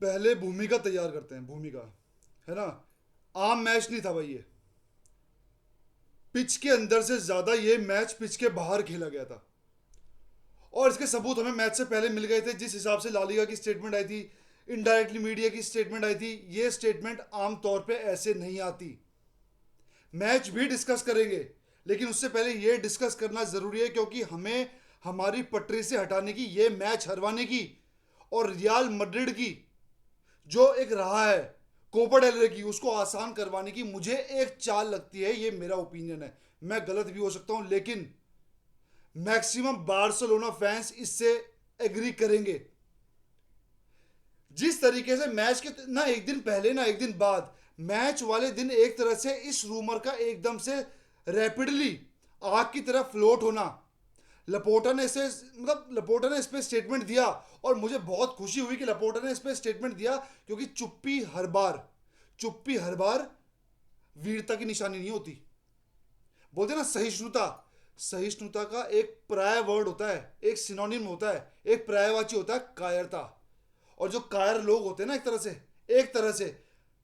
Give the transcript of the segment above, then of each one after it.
पहले भूमिका तैयार करते हैं, भूमिका, है ना। आम मैच नहीं था भाई ये। पिच के अंदर से ज्यादा ये मैच पिच के बाहर खेला गया था। और इसके सबूत हमें मैच से पहले मिल गए थे। जिस हिसाब से लालिगा की स्टेटमेंट आई थी, इनडायरेक्टली मीडिया की स्टेटमेंट आई थी, ये स्टेटमेंट आमतौर पे ऐसे नहीं आती। मैच भी डिस्कस करेंगे, लेकिन उससे पहले ये डिस्कस करना जरूरी है, क्योंकि हमें हमारी पटरी से हटाने की, ये मैच हरवाने की, और रियाल मैड्रिड की जो एक रहा है कोपा डेल रे की, उसको आसान करवाने की मुझे एक चाल लगती है। ये मेरा ओपिनियन है, मैं गलत भी हो सकता हूं, लेकिन मैक्सिमम बार्सिलोना फैंस इससे एग्री करेंगे। जिस तरीके से मैच के ना एक दिन पहले ना एक दिन बाद, मैच वाले दिन एक तरह से इस रूमर का एकदम से रैपिडली आग की तरह फ्लोट होना, लपोटा ने इस पे स्टेटमेंट दिया। और मुझे बहुत खुशी हुई कि लपोटा ने इस पे स्टेटमेंट दिया, क्योंकि चुप्पी हर बार वीरता की निशानी नहीं होती। बोलते ना सहिष्णुता, सहिष्णुता का एक पर्याय वर्ड होता है, एक सिनोनिम होता है, एक पर्यायवाची होता है कायरता। और जो कायर लोग होते हैं ना, एक तरह से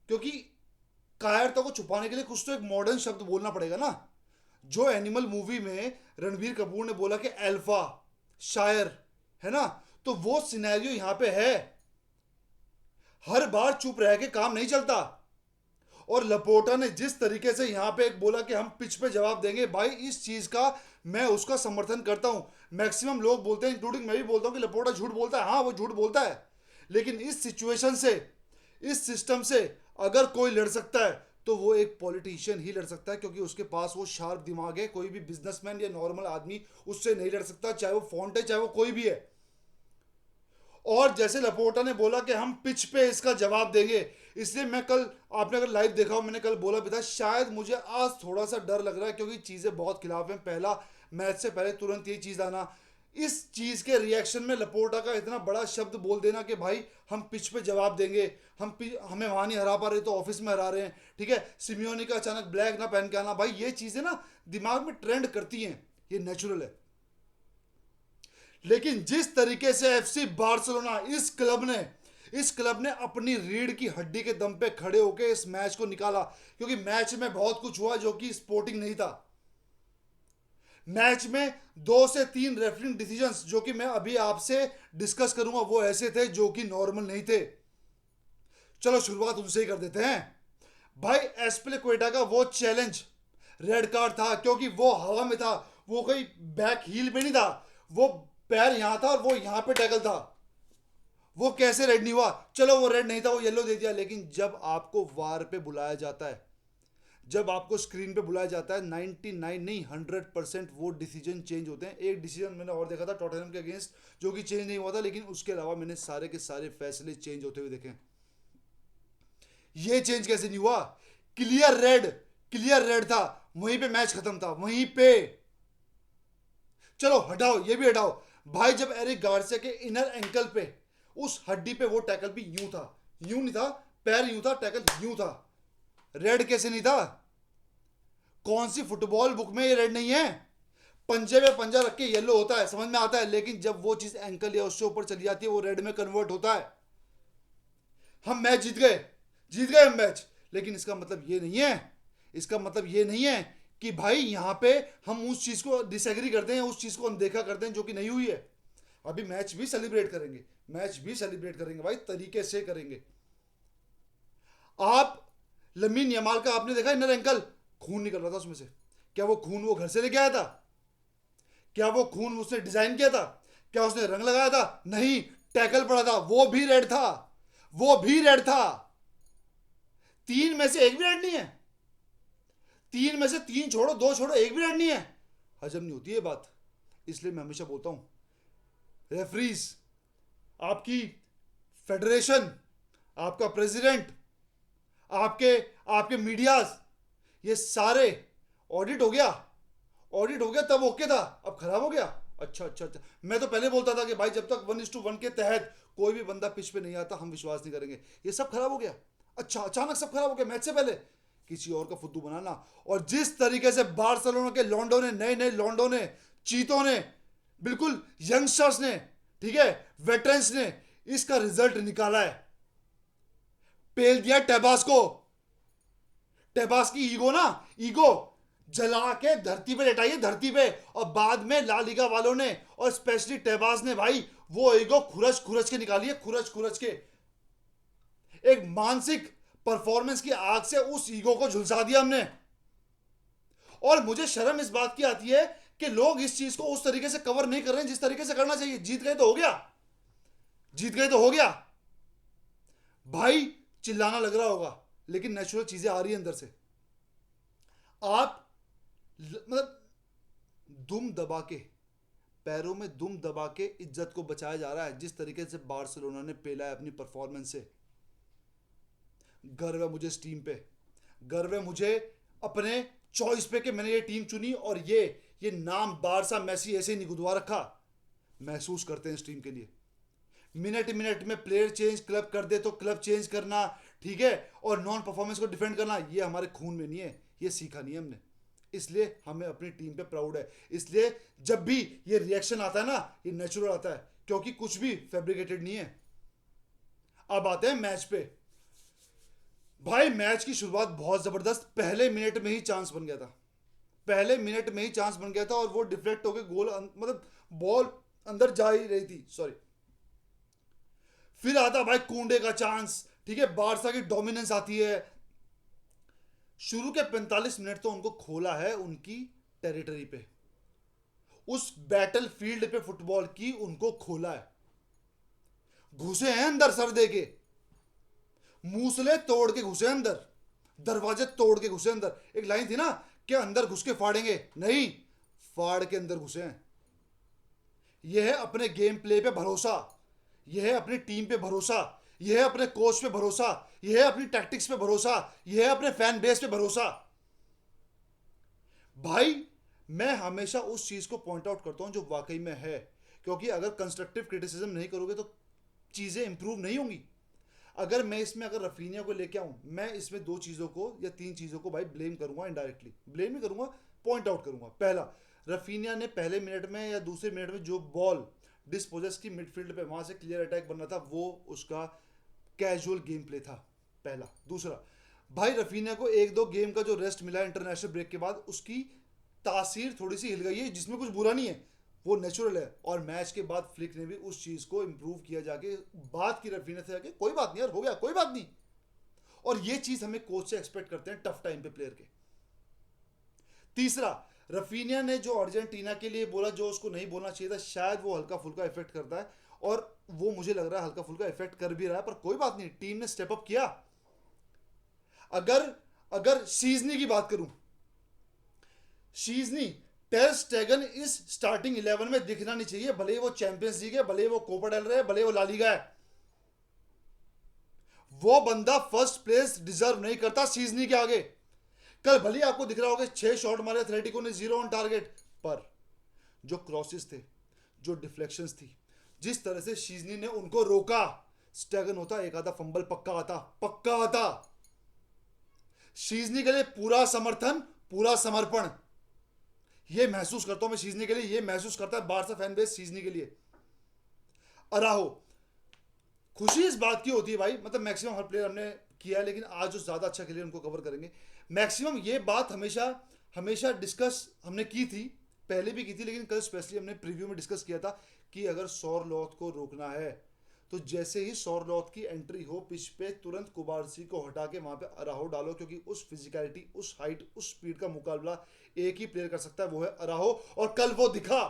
क्योंकि कायरता को छुपाने के लिए कुछ तो एक मॉडर्न शब्द बोलना पड़ेगा ना। जो एनिमल मूवी में रणबीर कपूर ने बोला कि अल्फा शायर, है ना, तो वो सिनेरियो यहां पे है। हर बार चुप रह के काम नहीं चलता। और लपोटा ने जिस तरीके से यहां पे एक बोला कि हम पिच पे जवाब देंगे, भाई इस चीज का मैं उसका समर्थन करता हूं। मैक्सिमम लोग बोलते हैं, इंक्लूडिंग मैं भी बोलता हूं कि लपोटा झूठ बोलता है। हाँ, वो झूठ बोलता है, लेकिन इस सिचुएशन से, इस सिस्टम से अगर कोई लड़ सकता है तो वो एक पॉलिटिशियन ही लड़ सकता है, क्योंकि उसके पास वो शार्प दिमाग है। कोई भी बिजनेसमैन या नॉर्मल आदमी उससे नहीं लड़ सकता, चाहे वो फॉन्ट है, चाहे वो कोई भी है। और जैसे लपोटा ने बोला कि हम पिच पे इसका जवाब देंगे, इसलिए मैं कल, आपने अगर लाइव देखा हो, मैंने कल बोला भी था, शायद मुझे आज थोड़ा सा डर लग रहा है, क्योंकि चीज़ें बहुत खिलाफ हैं। पहला मैच से पहले तुरंत ये चीज़ आना, इस चीज़ के रिएक्शन में लपोटा का इतना बड़ा शब्द बोल देना कि भाई हम पिच पे जवाब देंगे, हमें वहाँ नहीं हरा पा रहे तो ऑफिस में हरा रहे हैं, ठीक है। सिमियोनी का अचानक ब्लैक ना पहन के आना, भाई ये चीज़ें ना दिमाग में ट्रेंड करती हैं, ये नेचुरल है। लेकिन जिस तरीके से एफसी बार्सिलोना, इस क्लब ने अपनी रीढ़ की हड्डी के दम पे खड़े होकर इस मैच को निकाला, क्योंकि मैच में बहुत कुछ हुआ जो कि स्पोर्टिंग नहीं था। मैच में 2 से 3 रेफरिंग डिसीजंस जो कि मैं अभी आपसे डिस्कस करूंगा, वो ऐसे थे जो कि नॉर्मल नहीं थे। चलो शुरुआत उनसे ही कर देते हैं। भाई एस्पिलिक्वेटा का वो चैलेंज रेड कार्ड था, क्योंकि वो हवा में था, वो कोई बैक हील पे नहीं था, वो पैर यहां था और वो यहां पे टैकल था। वो कैसे रेड नहीं हुआ? चलो वो रेड नहीं था, वो येलो दे दिया। लेकिन जब आपको वार पे बुलाया जाता है, जब आपको स्क्रीन पे बुलाया जाता है, 99 नहीं 100% वो डिसीजन चेंज होते हैं। एक डिसीजन मैंने और देखा था टॉटनहम के अगेंस्ट, जो कि चेंज नहीं हुआ था, लेकिन उसके अलावा मैंने सारे के सारे फैसले चेंज होते हुए देखे। ये चेंज कैसे नहीं हुआ? क्लियर रेड, क्लियर रेड था, वहीं पे मैच खत्म था, वहीं पे। चलो हटाओ, ये भी हटाओ। भाई जब एरिक गार्सिया के इनर एंकल पे, उस हड्डी पे वो टैकल भी यूं था, यूं नहीं था, पैर यूं था, टैकल यूं था, रेड कैसे नहीं था? कौन सी फुटबॉल बुक में ये रेड नहीं है? पंजे में पंजा रख के येलो होता है, समझ में आता है, लेकिन जब वो चीज एंकल या उससे ऊपर चली जाती है, वो रेड में कन्वर्ट होता है। हम मैच जीत गए हम मैच, लेकिन इसका मतलब ये नहीं है, इसका मतलब ये नहीं है कि भाई यहां पे हम उस चीज को डिसएग्री करते हैं, उस चीज को अनदेखा करते हैं जो कि नहीं हुई है। अभी मैच भी सेलिब्रेट करेंगे, मैच भी सेलिब्रेट करेंगे भाई, तरीके से करेंगे। आप लमीन यमाल का आपने देखा इनर एंकल, खून निकल रहा था उसमें से। क्या वो खून वो घर से लेके आया था? क्या वो खून उसने डिजाइन किया था? क्या उसने रंग लगाया था? नहीं, टैकल पड़ा था, वो भी रेड था, वो भी रेड था। 3 में से 1 भी रेड नहीं है। 3 में से 3 छोड़ो, 2 छोड़ो, 1 भी रेड नहीं है। हजम नहीं होती है बात। इसलिए मैं हमेशा बोलता हूं, रेफरीज, आपकी फेडरेशन, आपका प्रेसिडेंट, आपके आपके मीडियाज, ये सारे ऑडिट हो गया, ऑडिट हो गया तब ओके था, अब खराब हो गया। अच्छा अच्छा अच्छा, मैं तो पहले बोलता था कि भाई जब तक 1:1 के तहत कोई भी बंदा पिच पे नहीं आता हम विश्वास नहीं करेंगे। ये सब खराब हो गया। अच्छा, अचानक सब खराब हो गया मैच से पहले। किसी और का फुद्दू बनाना। और जिस तरीके से बार्सिलोना के लॉन्डो ने, नए नए लॉन्डो ने, चीतों ने, बिल्कुल यंगस्टर्स ने, ठीक है, वेटरन्स ने इसका रिजल्ट निकाला है। पेल दिया टेबास को। टेबास की ईगो ना, ईगो जला के धरती पे लेटाई है, धरती पे। और बाद में ला लीगा वालों ने और स्पेशली टेबास ने भाई वो ईगो खुरच खुरच के निकाली है, खुरच खुरच के। एक मानसिक परफॉर्मेंस की आग से उस ईगो को झुलसा दिया हमने। और मुझे शर्म इस बात की आती है कि लोग इस चीज को उस तरीके से कवर नहीं कर रहे हैं जिस तरीके से करना चाहिए। जीत गए तो हो गया, जीत गए तो हो गया भाई। चिल्लाना लग रहा होगा लेकिन नेचुरल चीजें आ रही है अंदर से। आप मतलब दुम दबा के, पैरों में दुम दबा के इज्जत को बचाया जा रहा है जिस तरीके से बार्सिलोना ने पेला है अपनी परफॉर्मेंस से। गर्व है मुझे इस टीम पे, गर्व है मुझे अपने चॉइस पे कि मैंने ये टीम चुनी। और ये नाम बारसा मेसी ऐसे ही नहीं गुदवा रखा। महसूस करते हैं इस टीम के लिए। मिनट मिनट में प्लेयर चेंज, क्लब कर दे तो क्लब चेंज करना, ठीक है, और नॉन परफॉर्मेंस को डिफेंड करना, ये हमारे खून में नहीं है, ये सीखा नहीं है हमने। इसलिए हमें अपनी टीम पे प्राउड है। इसलिए जब भी ये रिएक्शन आता है ना, ये नेचुरल आता है क्योंकि कुछ भी फैब्रिकेटेड नहीं है। अब आते हैं मैच पे। भाई मैच की शुरुआत बहुत जबरदस्त, पहले मिनट में ही चांस बन गया था, पहले मिनट में ही चांस बन गया था और वो डिफ्लेक्ट होकर गोल मतलब बॉल अंदर जा ही रही थी, सॉरी। फिर आता भाई कुंडे का चांस, ठीक है, बारसा की डोमिनेंस आती है। शुरू के 45 मिनट तो उनको खोला है उनकी टेरिटरी पे, उस बैटल फील्ड पे फुटबॉल की उनको खोला है। घुसे हैं अंदर सर दे के, मूसले तोड़ के घुसे अंदर, दरवाजे तोड़ के घुसे अंदर। एक लाइन थी ना कि अंदर घुस के फाड़ेंगे, नहीं, फाड़ के अंदर घुसे हैं। यह है अपने गेम प्ले पे भरोसा, यह है अपनी टीम पे भरोसा, यह है अपने कोच पे भरोसा, यह है अपनी टैक्टिक्स पे भरोसा, यह है अपने फैन बेस पे भरोसा। भाई मैं हमेशा उस चीज को पॉइंट आउट करता हूं जो वाकई में है, क्योंकि अगर कंस्ट्रक्टिव क्रिटिसिज्म नहीं करोगे तो चीजें इंप्रूव नहीं होंगी। अगर मैं इसमें अगर रफीनिया को लेके आऊं, मैं इसमें दो चीजों को या तीन चीजों को भाई ब्लेम करूंगा, इनडायरेक्टली ब्लेम ही करूंगा, पॉइंट आउट करूंगा। पहला, रफीनिया ने पहले मिनट में या दूसरे मिनट में जो बॉल डिस्पोजेस की मिडफील्ड पे वहां से क्लियर अटैक बनना था, वो उसका कैजुअल गेम प्ले था, पहला। दूसरा, भाई रफीनिया को एक दो गेम का जो रेस्ट मिला इंटरनेशनल ब्रेक के बाद, उसकी तासीर थोड़ी सी हिल गई है, जिसमें कुछ बुरा नहीं है, वो नेचुरल है। और मैच के बाद फ्लिक ने भी उस चीज को इंप्रूव किया, जाके बात की रफीनिया से जाके, कोई बात नहीं यार, हो गया, कोई बात नहीं। और ये चीज हमें कोच से एक्सपेक्ट करते हैं टफ टाइम पे प्लेयर के। तीसरा, रफीनिया ने जो अर्जेंटीना के लिए बोला, जो उसको नहीं बोलना चाहिए था, शायद वो हल्का फुल्का इफेक्ट करता है, और वो मुझे लग रहा है हल्का फुल्का इफेक्ट कर भी रहा है, पर कोई बात नहीं, टीम ने स्टेप अप किया। अगर अगर शीजनी की बात करूं, शीजनी टेर स्टेगन इस स्टार्टिंग 11 में दिखना नहीं चाहिए, भले ही वो चैंपियंस लीग है, भले ही वो कोपा डेल रहे, भले ही वो ला लीगा है। वो बंदा फर्स्ट प्लेस डिजर्व नहीं करता शीजनी के आगे। कल भले आपको दिख रहा होगा 6 शॉट मारे एथलेटिको ने, 0 ऑन टारगेट, पर जो क्रॉसेस थे, जो डिफ्लेक्शंस थी, जिस तरह से शीजनी ने उनको रोका, स्टेगन होता एक आधा फंबल पक्का आता, पक्का आता। शीजनी के लिए पूरा समर्थन, पूरा समर्पण, ये महसूस करता हूं मैं शीजनी के लिए, ये महसूस करता है बारसा फैन बेस शीजनी के लिए। अराहो, खुशी इस बात की होती है भाई, मतलब मैक्सिमम हर प्लेयर हमने किया है, लेकिन आज जो ज्यादा अच्छा खेले उनको कवर करेंगे। मैक्सिमम ये बात हमेशा हमेशा डिस्कस हमने की थी, पहले भी की थी, लेकिन कल स्पेशली हमने प्रीव्यू में डिस्कस किया था कि अगर सौरलॉथ को रोकना है तो जैसे ही सौरलॉथ की एंट्री हो पिच पे, तुरंत कुबारसी को हटा के वहां पे अराहो डालो, क्योंकि उस फिजिकलिटी, उस हाइट, उस स्पीड का मुकाबला एक ही प्लेयर कर सकता है, वो है अराहो। और कल वो दिखा।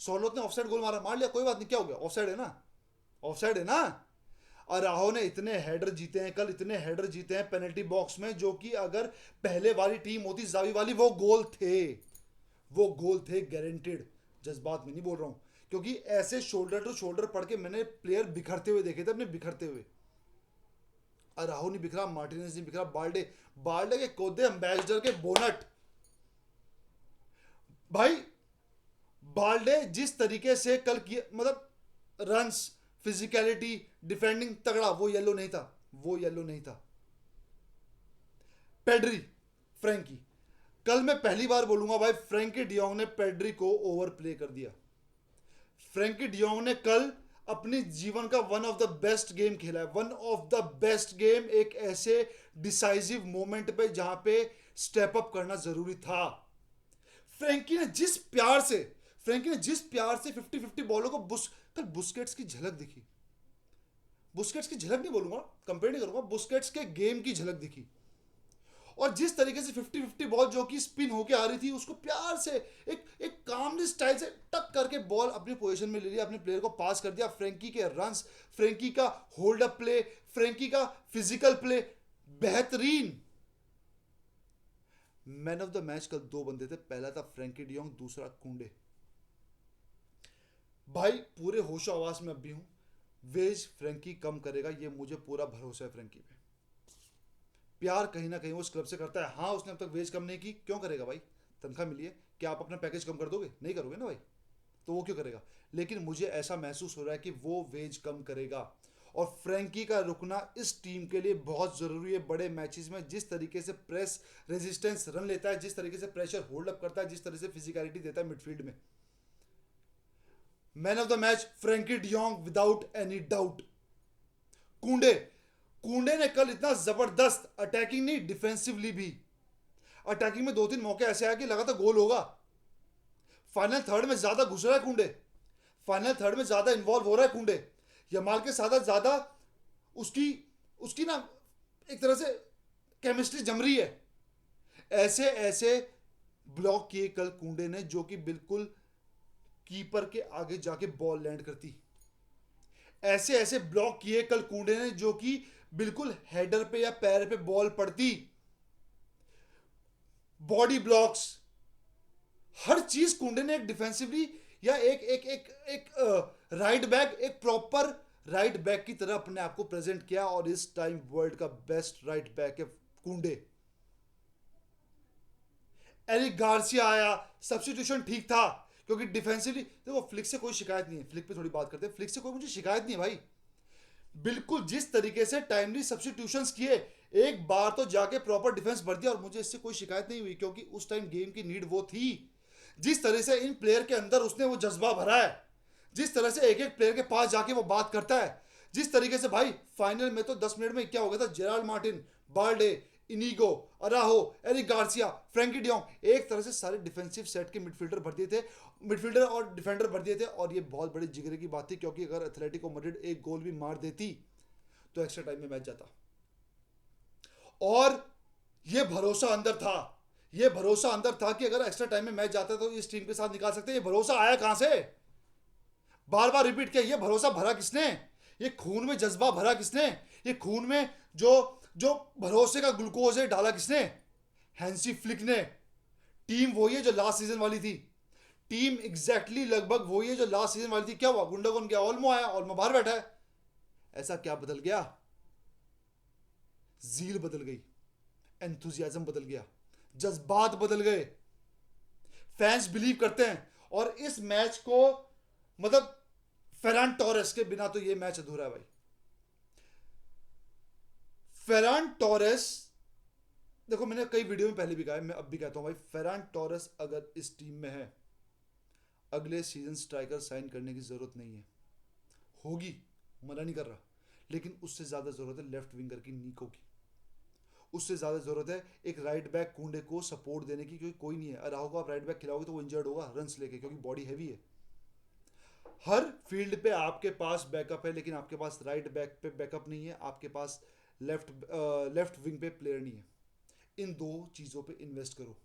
सौरलॉथ ने ऑफसाइड गोल मार लिया, कोई बात नहीं, क्या हो गया, ऑफसाइड है ना, ऑफसाइड है ना। अराहो ने इतने हेडर जीते हैं कल, इतने हेडर जीते हैं पेनल्टी बॉक्स में, जो कि अगर पहले वाली टीम होती जावी वाली, वो गोल थे, वो गोल थे गारंटेड। जज्बात में नहीं बोल रहा हूं, क्योंकि ऐसे शोल्डर टू शोल्डर पड़ के मैंने प्लेयर बिखरते हुए देखे थे, अपने बिखरते हुए। अराहो नहीं बिखरा, मार्टिनेज नहीं बिखरा, बाल्डे, बाल्डे के कोदे, एम्बेसडर के बोनट। भाई बाल्डे जिस तरीके से कल किया, मतलब रन्स, फिजिकलिटी, डिफेंडिंग तगड़ा, वो येलो नहीं था, वो येलो नहीं था। पेड्री, फ्रैंकी, कल मैं पहली बार बोलूंगा भाई, फ्रैंकी डियोंग ने पेड्री को ओवर प्ले कर दिया। फ्रैंकी डियोंग ने कल अपने जीवन का one of the best game खेला है, one of the best game, एक ऐसे डिसाइसिव मोमेंट पे जहां पे स्टेप अप करना जरूरी था। फ्रैंकी ने जिस प्यार से फ्रैंकी ने जिस प्यार से 50-50 बॉलों को कल बुस्केट्स की झलक दिखी, बुस्केट्स की झलक नहीं बोलूंगा, कंपेयर नहीं करूंगा, बुस्केट्स के गेम की झलक दिखी। और जिस तरीके से 50-50 बॉल जो कि स्पिन होके आ रही थी, उसको प्यार से एक एक कामली स्टाइल से टक करके बॉल अपनी पोजीशन में ले लिया, अपने प्लेयर को पास कर दिया। फ्रैंकी के रन्स, फ्रैंकी का होल्ड अप प्ले, फ्रैंकी का फिजिकल प्ले बेहतरीन। मैन ऑफ द मैच कल दो बंदे थे, पहला था फ्रैंकी डियोंग, दूसरा कुंडे। भाई पूरे होशो आवास में अब भी हूं, वेज फ्रैंकी कम करेगा, ये मुझे पूरा भरोसा है फ्रैंकी पे। प्यार कहीं ना कहीं वो उस क्लब से करता है। हाँ, उसने अब तक वेज कम नहीं की, क्यों करेगा भाई? तनख्वाह मिली है, क्या आप अपना पैकेज कम कर दोगे? नहीं करोगे ना भाई, तो वो क्यों करेगा? लेकिन मुझे ऐसा महसूस हो रहा है कि वो वेज कम करेगा। और फ्रैंकी का रुकना इस टीम के लिए बहुत जरूरी है बड़े मैचेस में। जिस तरीके से प्रेस रेजिस्टेंस रन लेता है, जिस तरीके से प्रेशर होल्ड अप करता है, जिस तरह से फिजिकलिटी देता है मिडफील्ड में। Man of the match Frenkie de Jong without any doubt. कुंडे कुंडे ने कल इतना जबरदस्त अटैकिंग नहीं, डिफेंसिवली भी अटैकिंग में 2-3 मौके ऐसे आए कि लगा था गोल होगा। फाइनल थर्ड में ज्यादा घुस रहा है कुंडे, फाइनल थर्ड में ज्यादा इन्वॉल्व हो रहा है कुंडे। यमाल के साथ ज्यादा उसकी उसकी ना एक तरह से केमिस्ट्री जम रही है। ऐसे ऐसे ब्लॉक किए कल कुंडे ने, जो कि बिल्कुल कीपर के आगे जाके बॉल लैंड करती। ऐसे ऐसे ब्लॉक किए कल कुंडे ने, जो कि बिल्कुल हेडर पे या पैर पे बॉल पड़ती। बॉडी ब्लॉक्स, हर चीज कुंडे ने एक डिफेंसिवली या एक एक एक एक राइट बैक, एक प्रॉपर राइट बैक की तरह अपने आप को प्रेजेंट किया। और इस टाइम वर्ल्ड का बेस्ट राइट बैक है कुंडे। एरिक गार्सिया आया, सब्स्टिट्यूशन ठीक था, क्योंकि डिफेंसिवली देखो फ्लिक से कोई शिकायत नहीं है, फ्लिक पे थोड़ी बात करते हैं, फ्लिक से कोई मुझे शिकायत नहीं है भाई। बिल्कुल जिस तरीके से टाइमली सब्स्टिट्यूशंस किए, एक बार तो जाके प्रॉपर डिफेंस भर दिया, और मुझे इससे कोई शिकायत नहीं हुई, क्योंकि उस टाइम गेम की नीड वो थी। जिस तरह से इन प्लेयर के अंदर उसने वो जज्बा भरा है, जिस तरह से एक एक प्लेयर के पास जाके वो बात करता है, जिस तरीके से भाई फाइनल में तो 10 मिनट में क्या हो गया था, Gerald Martin, Balde, Inigo, अराहो, Eric Garcia, Frenkie de Jong, एक तरह से सारे डिफेंसिव सेट के मिडफील्डर भर दिए थे, मिडफील्डर और डिफेंडर भर दिए थे। और ये बहुत बड़ी जिगरे की बात थी, क्योंकि अगर एथलेटिको मैड्रिड एक गोल भी मार देती तो एक्स्ट्रा टाइम में मैच जाता। और ये भरोसा अंदर था, ये भरोसा अंदर था कि अगर एक्स्ट्रा टाइम में मैच जाता तो इस टीम के साथ निकाल सकते। ये भरोसा आया कहां से? बार बार रिपीट किया, ये भरोसा भरा किसने? ये खून में जज्बा भरा किसने? ये खून में जो जो भरोसे का ग्लूकोज है डाला किसने? हैंसी फ्लिक ने। टीम वही है जो लास्ट सीजन वाली थी, टीम एग्जैक्टली लगभग वही है जो लास्ट सीजन वाली थी। क्या हुआ? गुंडागोन गया, ओल्मो आया, ओल्मो बाहर बैठा है। ऐसा क्या बदल गया? जील बदल गई, एंथुजियाज्म बदल गया, जज्बात बदल गए, फैंस बिलीव करते हैं। और इस मैच को मतलब फेरान टोरेस के बिना तो ये मैच अधूरा है भाई। फेरान टोरेस, देखो मैंने कई वीडियो में पहले भी कहा है, मैं अब भी कहता हूं भाई, फेरान टोरेस अगर इस टीम में है, अगले सीजन स्ट्राइकर साइन करने की जरूरत नहीं है। होगी, मना नहीं कर रहा, लेकिन उससे ज्यादा जरूरत है लेफ्ट विंगर की, निको की। उससे ज्यादा जरूरत है एक राइट बैक कुंडे को सपोर्ट देने की, क्योंकि कोई नहीं है। अराहो को आप राइट बैक खिलाओगे तो वो इंजर्ड होगा रन्स लेके, क्योंकि बॉडी हैवी है। हर फील्ड पे आपके पास बैकअप है, लेकिन आपके पास राइट बैक पे बैकअप नहीं है, आपके पास लेफ्ट विंग पे प्लेयर नहीं है। इन दो चीज़ों पे इन्वेस्ट करो।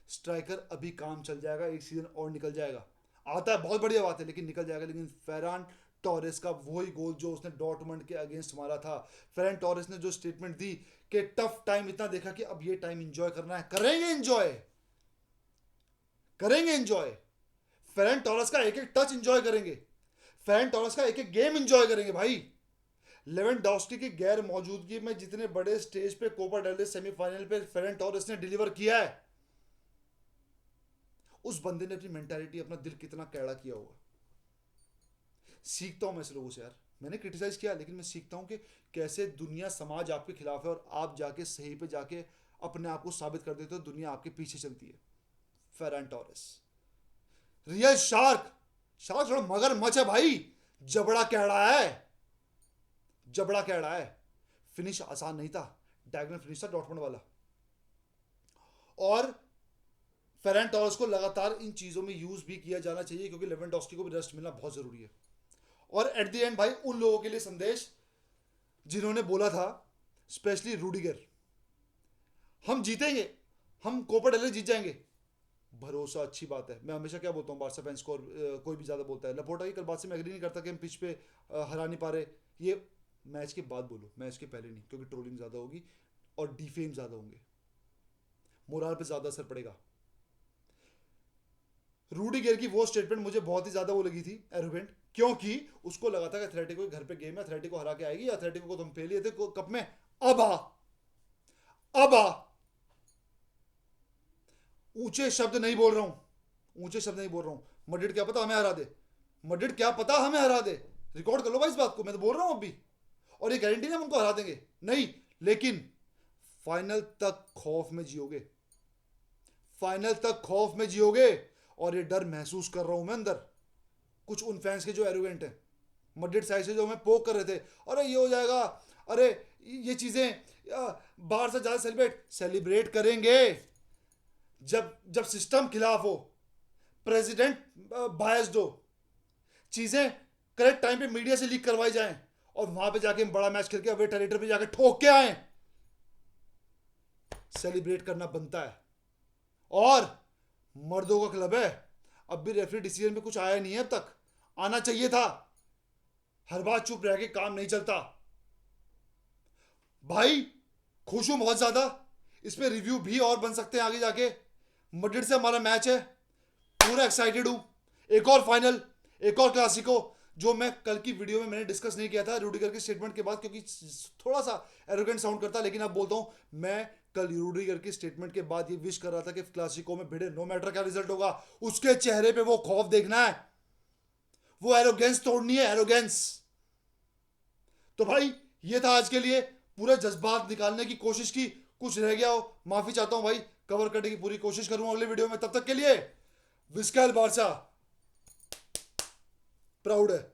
स्ट्राइकर अभी काम चल जाएगा, एक सीजन और निकल जाएगा, आता है बहुत बढ़िया बात है, लेकिन निकल जाएगा। लेकिन फेरान टोरेस का वही गोल जो उसने डॉर्टमंड के अगेंस्ट मारा था, फेरान टोरेस ने जो स्टेटमेंट दी कि टफ टाइम इतना देखा कि अब ये टाइम एंजॉय करना है, करेंगे एंजॉय, करेंगे एंजॉय। फेरान टोरेस का एक एक टच एंजॉय करेंगे, फेरान टोरेस का एक एक गेम एंजॉय करेंगे भाई। लेवेंडोव्स्की की गैर मौजूदगी में जितने बड़े स्टेज पे कोपा डेल रे सेमीफाइनल पे फेरान टोरेस ने डिलीवर किया है, उस बंदे ने अपनी मेंटालिटी, अपना दिल कितना कैड़ा किया होगा। सीखता हूं मैं ऐसे लोगों से यार, मैंने क्रिटिसाइज किया, लेकिन मैं सीखता हूं कि कैसे दुनिया समाज आपके खिलाफ है, और आप जाके सही पे जाके अपने आप को साबित कर देते हो, दुनिया आपके पीछे चलती है। Ferran Torres real shark, shark थोड़ा मगर मच है भाई, जबड़ा कह रहा है, जबड़ा कह रहा है। फिनिश आसान नहीं था, डायगोनल फिनिश था डॉर्टमुंड वाला। और फेरन टॉरस को लगातार इन चीजों में यूज भी किया जाना चाहिए, क्योंकि लेवेंडोस्की को भी रेस्ट मिलना बहुत जरूरी है। और एट द एंड भाई उन लोगों के लिए संदेश जिन्होंने बोला था, स्पेशली रूडिगर, हम जीतेंगे, हम कोपा डेल रे जीत जाएंगे। भरोसा अच्छी बात है। मैं हमेशा क्या बोलता हूँ बार्सा फैंस को, और कोई भी ज़्यादा बोलता है, लपोर्टा की कल बात से मैं एग्री नहीं करता कि हम पिच पे हरा नहीं पा रहे। ये मैच के बाद बोलो, मैच के पहले नहीं, क्योंकि ट्रोलिंग ज़्यादा होगी और डिफेम ज़्यादा होंगे, मोराल पे ज़्यादा असर पड़ेगा। रूडिगर की वो स्टेटमेंट मुझे बहुत ही ज़्यादा वो लगी थी, एरोगेंट, क्योंकि उसको लगा था कि एथलेटिको घर पे गेम है, एथलेटिको हरा के आएगी, एथलेटिको को तुम फेल लिए थे कप में, अब आ, अब आ। ऊंचे शब्द नहीं बोल रहा हूं, ऊंचे शब्द नहीं बोल रहा हूं। मैड्रिड क्या पता हमें हरा दे, मैड्रिड क्या पता हमें हरा दे, रिकॉर्ड कर लो भाई इस बात को, मैं तो बोल रहा हूं अभी। और ये गारंटी नहीं हम उनको हरा देंगे, नहीं, लेकिन फाइनल तक खौफ में जियोगे, फाइनल तक खौफ में जियोगे। और ये डर महसूस कर रहा हूं मैं अंदर, कुछ उन फैंस के जो एरोगेंट हैं, मैड्रिड साइड से जो हमें पोक कर रहे थे, अरे ये हो जाएगा, अरे ये चीजें, बाहर से ज्यादा सेलिब्रेट करेंगे जब जब सिस्टम खिलाफ हो, प्रेसिडेंट बायस्ड हो, चीजें करेक्ट टाइम पे मीडिया से लीक करवाई जाएं, और वहां पे जाके हम बड़ा मैच खेल के अवे टेरिटरी पे जाके ठोक के आए, सेलिब्रेट करना बनता है। और मर्दों का क्लब है, अब भी रेफरी डिसीजन में कुछ आया नहीं है, अब तक आना चाहिए था। हर बार चुप रह के काम नहीं चलता भाई। खुश हूं बहुत ज्यादा, इस पे रिव्यू भी और बन सकते हैं आगे जाके। मैड्रिड से हमारा मैच है, पूरा एक्साइटेड हूं। एक और फाइनल, एक और क्लासिको, जो मैं कल की वीडियो में मैंने डिस्कस नहीं किया था रूडिगर के स्टेटमेंट के बाद, क्योंकि थोड़ा सा एरोगेंट साउंड करता, लेकिन अब बोलता हूं, मैं कल रूडिगर के स्टेटमेंट के बाद ये विश कर रहा था कि क्लासिको में भिड़े, नो मैटर क्या रिजल्ट होगा, उसके चेहरे पे वो खौफ देखना है, वो एरोगेंस तोड़नी है, एरोगेंस। तो भाई ये था आज के लिए, पूरे जज्बात निकालने की कोशिश की, कुछ रह गया हो माफी चाहता हूं भाई, कवर करने की पूरी कोशिश करूंगा अगले वीडियो में। तब तक के लिए विस्कल बारसा प्राउड है।